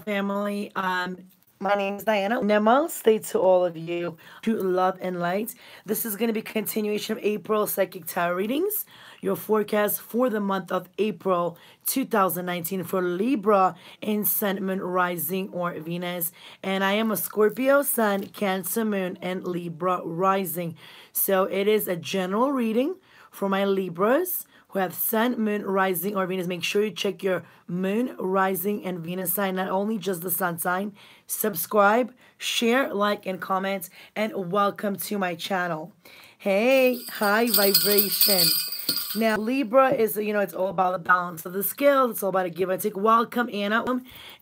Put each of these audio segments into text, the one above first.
family. My name is Diana. Namaste to all of you, to love and light. This is going to be continuation of April Psychic Tarot readings. Your forecast for the month of April 2019 for Libra in Sun, Moon, Rising, or Venus. And I am a Scorpio Sun, Cancer Moon, and Libra Rising. So it is a general reading for my Libras who have Sun, Moon, Rising, or Venus. Make sure you check your Moon, Rising, and Venus sign, not only just the Sun sign. Subscribe, share, like, and comment, and welcome to my channel. Hey, high vibration. Now, Libra is, it's all about the balance of the scales. It's all about a give and take. Welcome, Anna.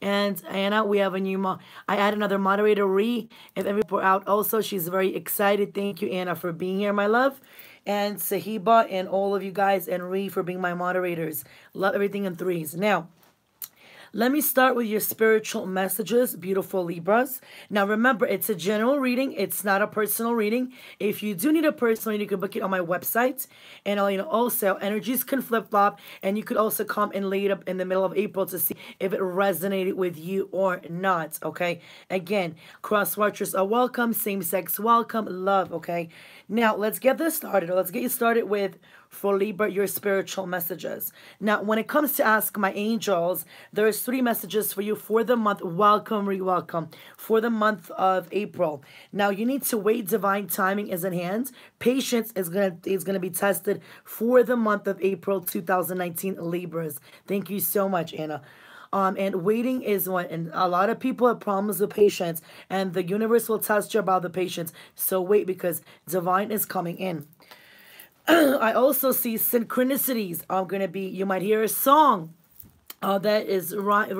And Anna, we have a new, I add another moderator, Ree. If everyone out also, she's very excited. Thank you, Anna, for being here, my love. And Sahiba and all of you guys and Ree for being my moderators. Love everything in threes. Now, let me start with your spiritual messages, beautiful Libras. Now, remember, it's a general reading. It's not a personal reading. If you do need a personal reading, you can book it on my website. And also, energies can flip-flop. And you could also come in late up in the middle of April to see if it resonated with you or not, okay? Again, cross-watchers are welcome. Same-sex welcome. Love, okay? Now, let's get this started. Let's get you started with, for Libra, your spiritual messages. Now, when it comes to Ask My Angels, there's 3 messages for you for the month. Welcome, re-welcome. For the month of April. Now, you need to wait. Divine timing is in hand. Patience is gonna be tested for the month of April 2019, Libras. Thank you so much, Anna. And waiting is one, and a lot of people have problems with patience, and the universe will test you about the patience. So wait, because divine is coming in. I also see synchronicities are going to be, you might hear a song that is right,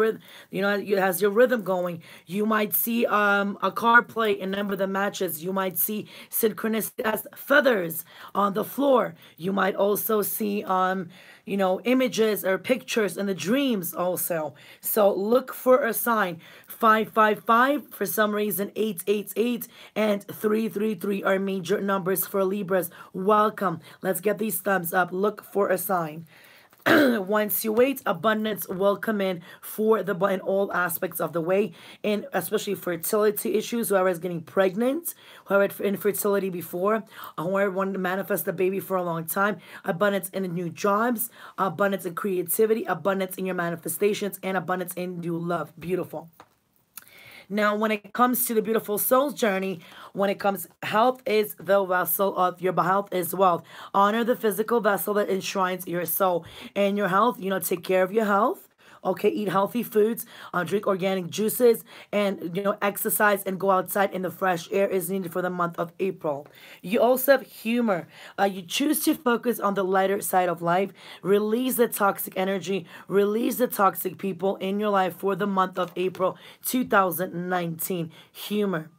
it has your rhythm going. You might see a card play and number the matches. You might see synchronicity as feathers on the floor. You might also see images or pictures in the dreams also. So look for a sign. 555 for some reason, 888 and 333 are major numbers for Libras. Welcome. Let's get these thumbs up. Look for a sign. Once you wait, abundance will come in in all aspects of the way, and especially fertility issues. Whoever is getting pregnant, whoever had infertility before, whoever wanted to manifest a baby for a long time, abundance in new jobs, abundance in creativity, abundance in your manifestations, and abundance in new love. Beautiful. Now, when it comes to the beautiful soul's journey, when it comes, health is the vessel of your health is wealth. Honor the physical vessel that enshrines your soul. And your health, take care of your health. Okay, eat healthy foods, drink organic juices, and, exercise and go outside in the fresh air is needed for the month of April. You also have humor. You choose to focus on the lighter side of life. Release the toxic energy. Release the toxic people in your life for the month of April 2019. Humor.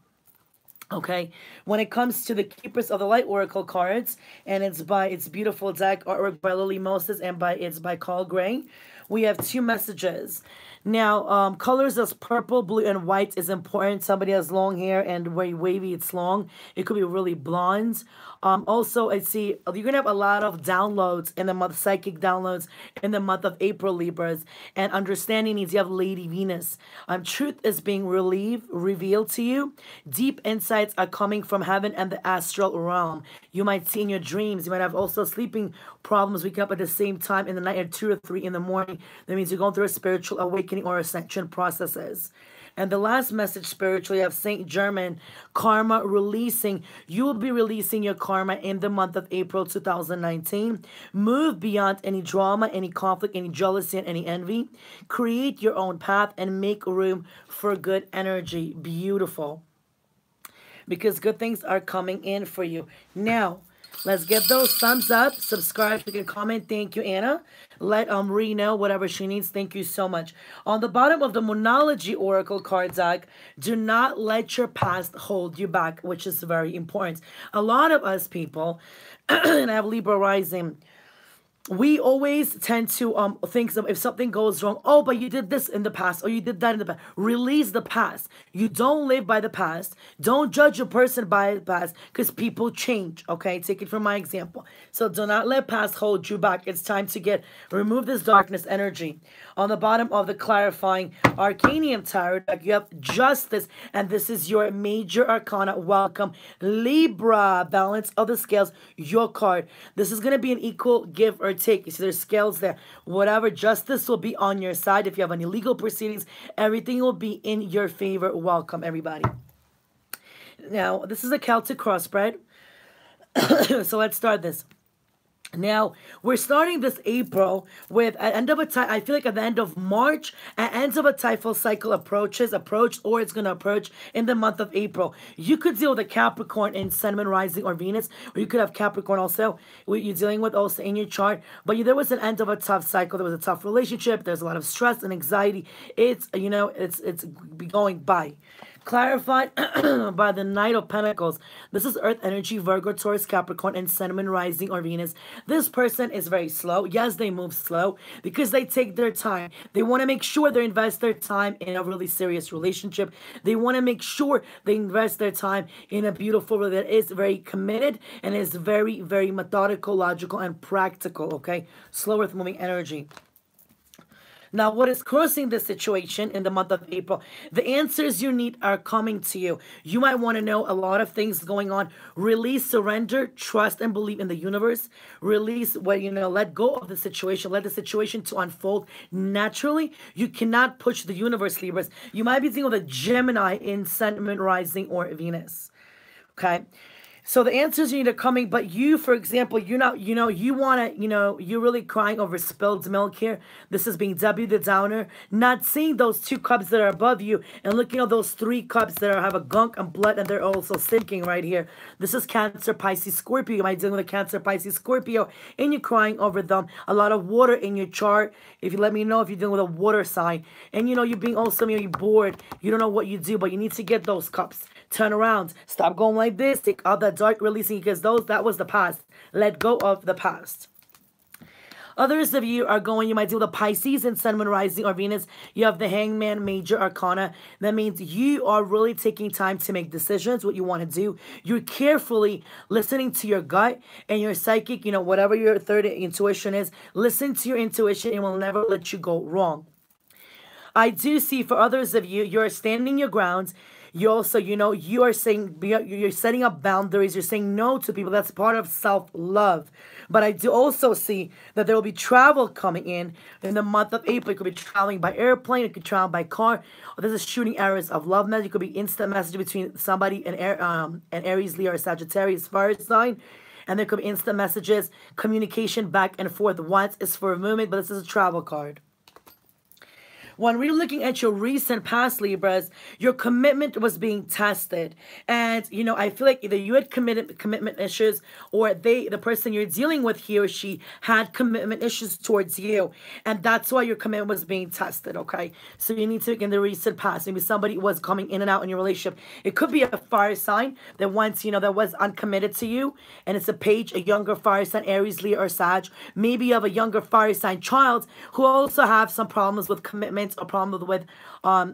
Okay, when it comes to the Keepers of the Light Oracle cards, and it's beautiful deck artwork by Lily Moses and it's by Carl Gray. We have 2 messages. Now, colors as purple, blue, and white is important. Somebody has long hair and very wavy, it's long. It could be really blonde. Also, I see you're going to have a lot of downloads in the month, psychic downloads in the month of April, Libras. And understanding means you have Lady Venus. Truth is being revealed to you. Deep insights are coming from heaven and the astral realm. You might see in your dreams. You might have also sleeping problems, waking up at the same time in the night at 2 or 3 in the morning. That means you're going through a spiritual awakening or ascension processes. And the last message spiritually of Saint Germain, karma releasing. You will be releasing your karma in the month of April 2019. Move beyond any drama, any conflict, any jealousy, and any envy. Create your own path and make room for good energy. Beautiful. Because good things are coming in for you. Now, let's get those thumbs up. Subscribe, you can comment. Thank you, Anna. Let Ree know whatever she needs. Thank you so much. On the bottom of the Moonology Oracle card deck, do not let your past hold you back, which is very important. A lot of us people, and I have Libra rising, we always tend to think if something goes wrong, oh, but you did this in the past, or you did that in the past. Release the past. You don't live by the past. Don't judge a person by the past, because people change. Okay, take it from my example. So do not let past hold you back. It's time to remove this darkness energy. On the bottom of the clarifying Arcanium Tarot deck, you have Justice, and this is your major arcana. Welcome, Libra, balance of the scales, your card. This is going to be an equal give or take. You see there's scales there. Whatever, justice will be on your side. If you have any legal proceedings, everything will be in your favor. Welcome, everybody. Now, this is a Celtic crossbred. So let's start this. Now, we're starting this April with an end of a I feel like at the end of March, an end of a typhoid cycle approached, or it's going to approach in the month of April. You could deal with a Capricorn in Sun, Moon, Rising, or Venus, or you could have Capricorn also, what you're dealing with also in your chart. But there was an end of a tough cycle. There was a tough relationship. There's a lot of stress and anxiety. It's, it's going by. Clarified by the Knight of Pentacles. This is Earth energy, Virgo, Taurus, Capricorn, and Sun, Moon, Rising, or Venus. This person is very slow. Yes, they move slow because they take their time. They want to make sure they invest their time in a really serious relationship. They want to make sure they invest their time in a beautiful relationship that is very committed and is very, very methodical, logical, and practical, okay? Slow earth moving energy. Now, what is causing this situation in the month of April? The answers you need are coming to you. You might want to know a lot of things going on. Release, surrender, trust, and believe in the universe. Release, let go of the situation. Let the situation to unfold naturally. You cannot push the universe, Libras. You might be dealing with a Gemini in Sun, Moon, Rising, or Venus. Okay? So the answers you need are coming, but you, for example, you're not, you want to, you're really crying over spilled milk here. This is being W the downer, not seeing those 2 cups that are above you and looking at those 3 cups that have a gunk and blood and they're also sinking right here. This is Cancer, Pisces, Scorpio. You might be dealing with a Cancer, Pisces, Scorpio, and you're crying over them. A lot of water in your chart. If you let me know if you're dealing with a water sign. And, you're being also maybe bored. You don't know what you do, but you need to get those cups. Turn around. Stop going like this. Take out that dark releasing, because that was the past. Let go of the past. Others of you are going, you might deal with the Pisces and Sun, Moon, Rising, or Venus. You have the Hangman, Major Arcana. That means you are really taking time to make decisions, what you want to do. You're carefully listening to your gut and your psychic, whatever your third intuition is. Listen to your intuition. It will never let you go wrong. I do see for others of you, you're standing your grounds. You also, you are saying, you're setting up boundaries. You're saying no to people. That's part of self-love. But I do also see that there will be travel coming in the month of April. You could be traveling by airplane. You could travel by car. This is shooting arrows of love message. It could be instant message between somebody and Aries, Leo, or Sagittarius fire sign. And there could be instant messages, communication back and forth. Once is for a moment, but this is a travel card. When we're looking at your recent past, Libras, your commitment was being tested. And, I feel like either you had commitment issues, or the person you're dealing with, he or she, had commitment issues towards you. And that's why your commitment was being tested, okay? So you need to, in the recent past, maybe somebody was coming in and out in your relationship. It could be a fire sign that once, that was uncommitted to you. And it's a page, a younger fire sign, Aries, Leo, or Sag. Maybe you have a younger fire sign child who also have some problems with commitment, a problem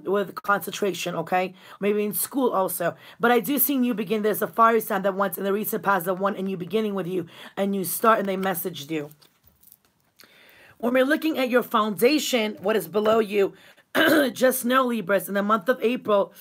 with concentration, okay? Maybe in school also. But I do see new begin. There's a fire sign that once in the recent past that one a new beginning with you, and you start and they messaged you. When we're looking at your foundation, what is below you, just know, Libras, in the month of April,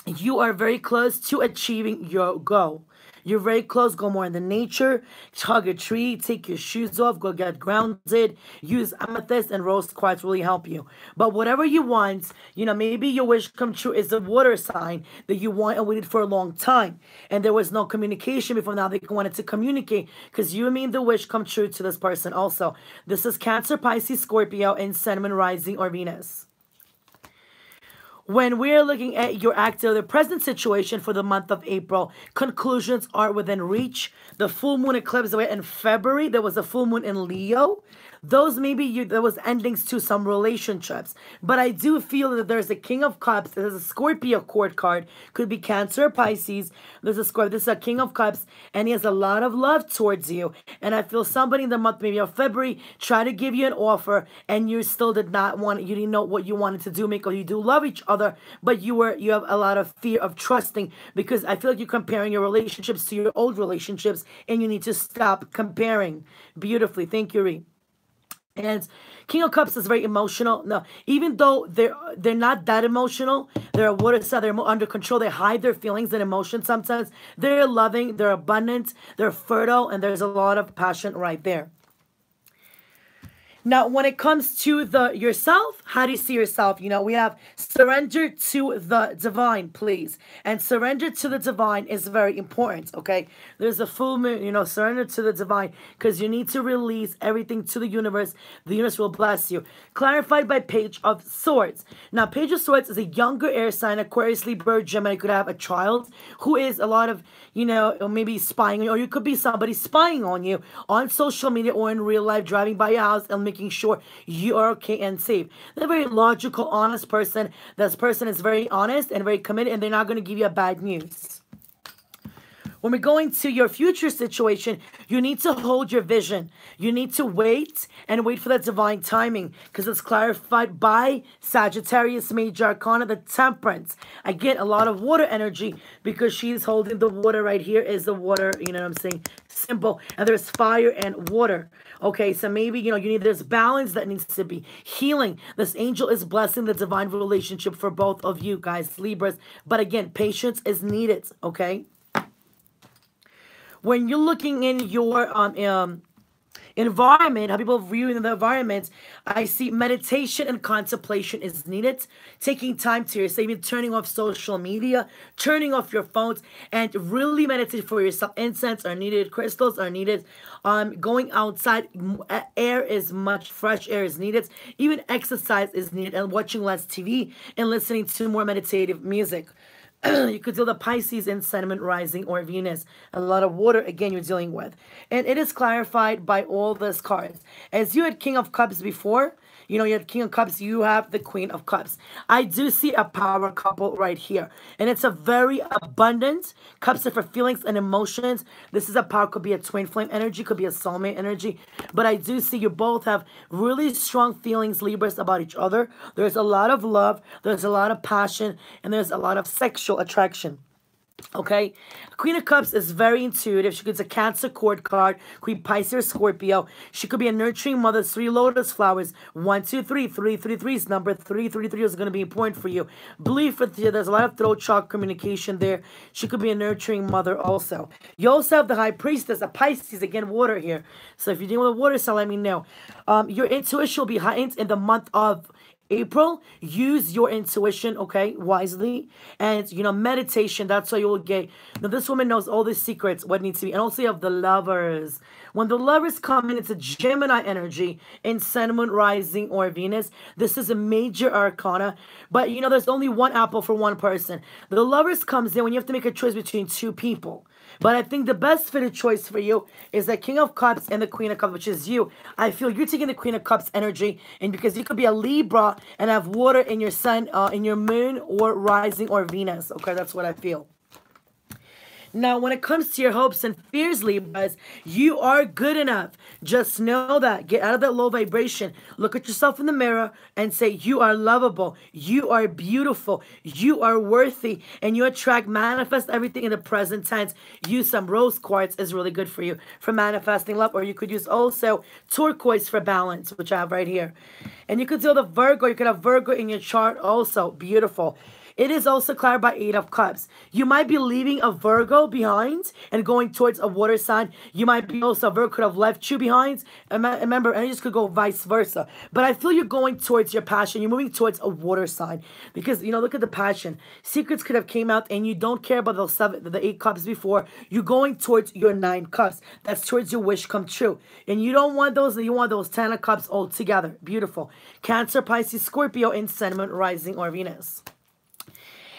you are very close to achieving your goal. You're very close. Go more in the nature. Hug a tree. Take your shoes off. Go get grounded. Use amethyst and rose quartz really help you. But whatever you want, maybe your wish come true is a water sign that you want and waited for a long time. And there was no communication before. Now they wanted to communicate because you made the wish come true to this person also. This is Cancer, Pisces, Scorpio, and Sun, Moon, Rising, or Venus. When we're looking at your active, the present situation for the month of April, conclusions are within reach. The full moon eclipse away in February. There was a full moon in Leo. Those maybe there was endings to some relationships. But I do feel that there's a King of Cups. There's a Scorpio court card. Could be Cancer or Pisces. There's a Scorpio. This is a King of Cups. And he has a lot of love towards you. And I feel somebody in the month maybe of February tried to give you an offer. And you still did not want it. You didn't know what you wanted to do. Because you do love each other. But you have a lot of fear of trusting. Because I feel like you're comparing your relationships to your old relationships. And you need to stop comparing. Beautifully. Thank you, Ree. And King of Cups is very emotional. No, even though they're not that emotional, they're a water sign, they're more under control. They hide their feelings and emotions sometimes. They're loving, they're abundant, they're fertile, and there's a lot of passion right there. Now, when it comes to yourself, how do you see yourself? You know, we have surrender to the divine, please. And surrender to the divine is very important, okay? There's a full moon, you know, surrender to the divine because you need to release everything to the universe. The universe will bless you. Clarified by Page of Swords. Now, Page of Swords is a younger air sign, Aquarius, Libra, Gemini. Could have a child who is a lot of, you know, maybe spying on you, or you could be somebody spying on you on social media or in real life, driving by your house and making sure you are okay and safe. They're a very logical, honest person. This person is very honest and very committed, and they're not going to give you a bad news. When we're going to your future situation, you need to hold your vision. You need to wait and wait for that divine timing because it's clarified by Sagittarius Major Arcana, the Temperance. Again, a lot of water energy because she's holding the water right here is the water, you know what I'm saying, symbol. And there's fire and water. Okay, so maybe, you know, you need this balance that needs to be healing. This angel is blessing the divine relationship for both of you guys, Libras. But again, patience is needed, okay? When you're looking in your environment, how people view in the environment, I see meditation and contemplation is needed. Taking time to yourself, even turning off social media, turning off your phones, and really meditate for yourself. Incense are needed, crystals are needed. Going outside, air is much, fresh air is needed. Even exercise is needed, and watching less TV and listening to more meditative music. You could deal the Pisces in Sun, Rising, or Venus. A lot of water, again, you're dealing with. And it is clarified by all these cards. As you had King of Cups before, you know, you had King of Cups, you have the Queen of Cups. I do see a power couple right here. And it's a very abundant. Cups are for feelings and emotions. This is a power, could be a twin flame energy, could be a soulmate energy. But I do see you both have really strong feelings, Libras, about each other. There's a lot of love, there's a lot of passion, and there's a lot of sexual attraction. Okay, Queen of Cups is very intuitive. She could be a Cancer court card, Queen Pisces or Scorpio. She could be a nurturing mother. 3 lotus flowers. 1, 2, 3. 3, 3, 3 is number 3. 3, 3 is going to be important for you. Believe for you. There's a lot of throat chakra communication there. She could be a nurturing mother also. You also have the High Priestess, a Pisces, again, water here. So if you're dealing with water, so let me know. Your intuition will be heightened in the month of April. Use your intuition, okay, wisely. And, you know, meditation, that's how you'll get. Now, this woman knows all the secrets, what needs to be. And also you have the Lovers. When the Lovers come in, it's a Gemini energy in Sun, Moon, Rising, or Venus. This is a major arcana. But, you know, there's only one apple for one person. The Lovers comes in when you have to make a choice between two people. But I think the best fitted choice for you is the King of Cups and the Queen of Cups, which is you. I feel you're taking the Queen of Cups energy, and because you could be a Libra and have water in your sun, in your moon, or rising, or Venus. Okay, that's what I feel. Now, when it comes to your hopes and fears, Libras, you are good enough. Just know that. Get out of that low vibration. Look at yourself in the mirror and say, you are lovable. You are beautiful. You are worthy. And you attract, manifest everything in the present tense. Use some rose quartz is really good for you for manifesting love. Or you could use also turquoise for balance, which I have right here. And you could do the Virgo. You could have Virgo in your chart also. Beautiful. It is also clear by 8 of Cups. You might be leaving a Virgo behind and going towards a water sign. You might be also, a Virgo could have left you behind. Remember, energies could go vice versa. But I feel you're going towards your passion. You're moving towards a water sign. Because, you know, look at the passion. Secrets could have came out and you don't care about the 8 Cups before. You're going towards your 9 Cups. That's towards your wish come true. And you don't want those, you want those 10 of Cups all together. Beautiful. Cancer, Pisces, Scorpio, in Sun, Moon, Rising, or Venus.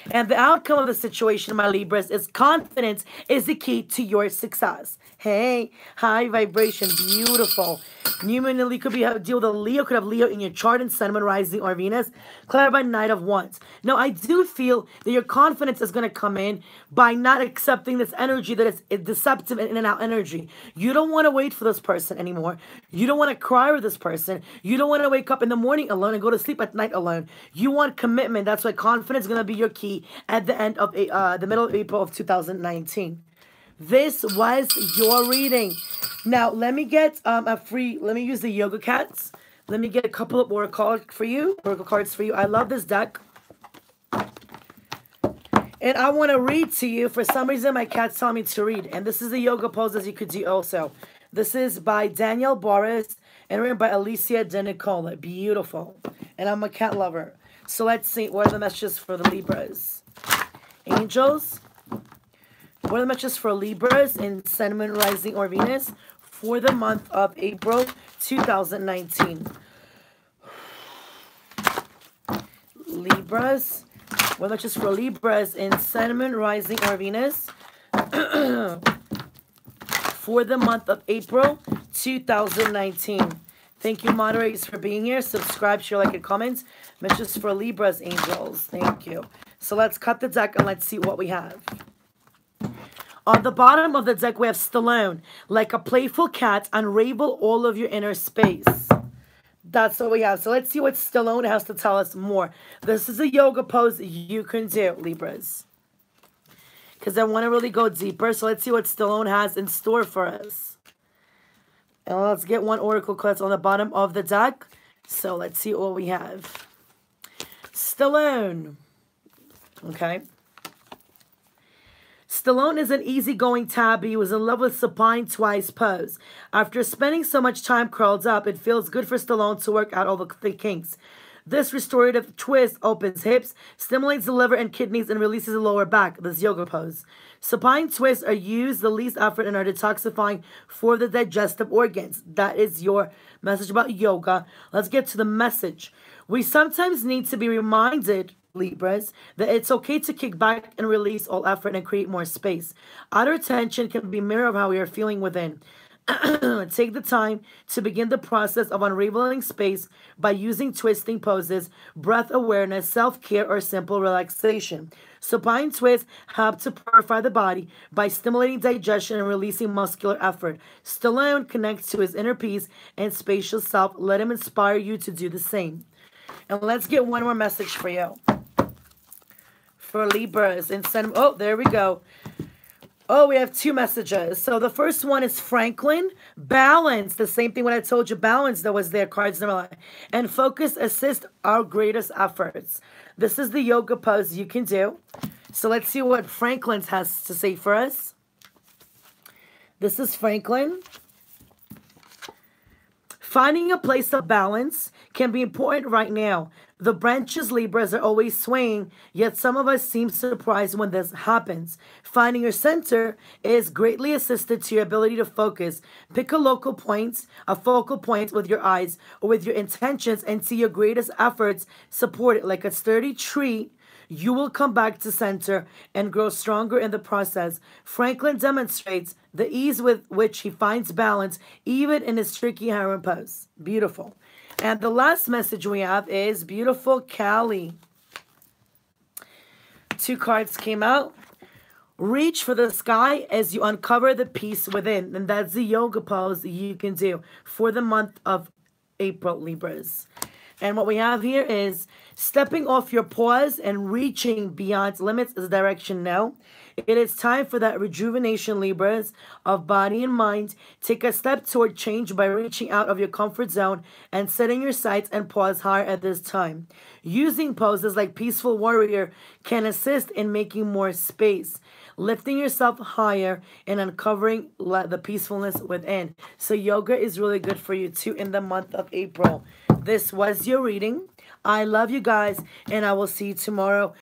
And the outcome of the situation, my Libras, is confidence is the key to your success. Hey, high vibration, beautiful. New moon in Leo could deal with a Leo, could have Leo in your chart and Sun, Moon, Rising, or Venus. Clarified Knight of Wands. Now, I do feel that your confidence is going to come in by not accepting this energy that is deceptive and in and out energy. You don't want to wait for this person anymore. You don't want to cry with this person. You don't want to wake up in the morning alone and go to sleep at night alone. You want commitment. That's why confidence is going to be your key at the end of the middle of April of 2019. This was your reading. Now, let me get let me use the Yoga Cats. Let me get a couple of oracle cards for you. I love this deck. And I want to read to you. For some reason, my cat's telling me to read. And this is the yoga poses you could do also. This is by Danielle Boris and written by Alicia De Nicola. Beautiful. And I'm a cat lover. So let's see. What are the messages for the Libras? Angels. What are the messages for Libras in Sun, Moon, Rising, or Venus for the month of April 2019? Libras. What are the messages for Libras in Sun, Moon, Rising, or Venus for the month of April 2019? Thank you, moderators, for being here. Subscribe, share, like, and comment. Messages for Libras, angels. Thank you. So let's cut the deck and let's see what we have. On the bottom of the deck, we have Stallone. Like a playful cat, unravel all of your inner space. That's what we have. So let's see what Stallone has to tell us more. This is a yoga pose you can do, Libras. Because I want to really go deeper. So let's see what Stallone has in store for us. And let's get one oracle card on the bottom of the deck. So let's see what we have. Stallone. Okay. Stallone is an easygoing tabby who is in love with supine twice pose. After spending so much time curled up, it feels good for Stallone to work out all the kinks. This restorative twist opens hips, stimulates the liver and kidneys, and releases the lower back, this yoga pose. Supine twists are used the least effort and are detoxifying for the digestive organs. That is your message about yoga. Let's get to the message. We sometimes need to be reminded, Libras, that it's okay to kick back and release all effort and create more space. Outer tension can be a mirror of how we are feeling within. Take the time to begin the process of unraveling space by using twisting poses, breath awareness, self-care, or simple relaxation. Supine twists help to purify the body by stimulating digestion and releasing muscular effort. Stallone connects to his inner peace and spacious self. Let him inspire you to do the same. And let's get one more message for you. For Libras and Sun. Oh, there we go. Oh, we have two messages. So the first one is Franklin. Balance. The same thing when I told you. Balance that was there. Cards number 9. And focus assist our greatest efforts. This is the yoga pose you can do. So let's see what Franklin has to say for us. This is Franklin. Finding a place of balance can be important right now. The branches, Libras, are always swaying, yet some of us seem surprised when this happens. Finding your center is greatly assisted to your ability to focus. Pick a focal point with your eyes or with your intentions and see your greatest efforts supported. Like a sturdy tree, you will come back to center and grow stronger in the process. Franklin demonstrates the ease with which he finds balance, even in his tricky harem pose. Beautiful. And the last message we have is beautiful Callie. Two cards came out. Reach for the sky as you uncover the peace within. And that's the yoga pose you can do for the month of April, Libras. And what we have here is stepping off your paws and reaching beyond limits is direction now. It is time for that rejuvenation, Libras, of body and mind. Take a step toward change by reaching out of your comfort zone and setting your sights and paws higher at this time. Using poses like Peaceful Warrior can assist in making more space, lifting yourself higher and uncovering the peacefulness within. So yoga is really good for you too in the month of April. This was your reading. I love you guys, and I will see you tomorrow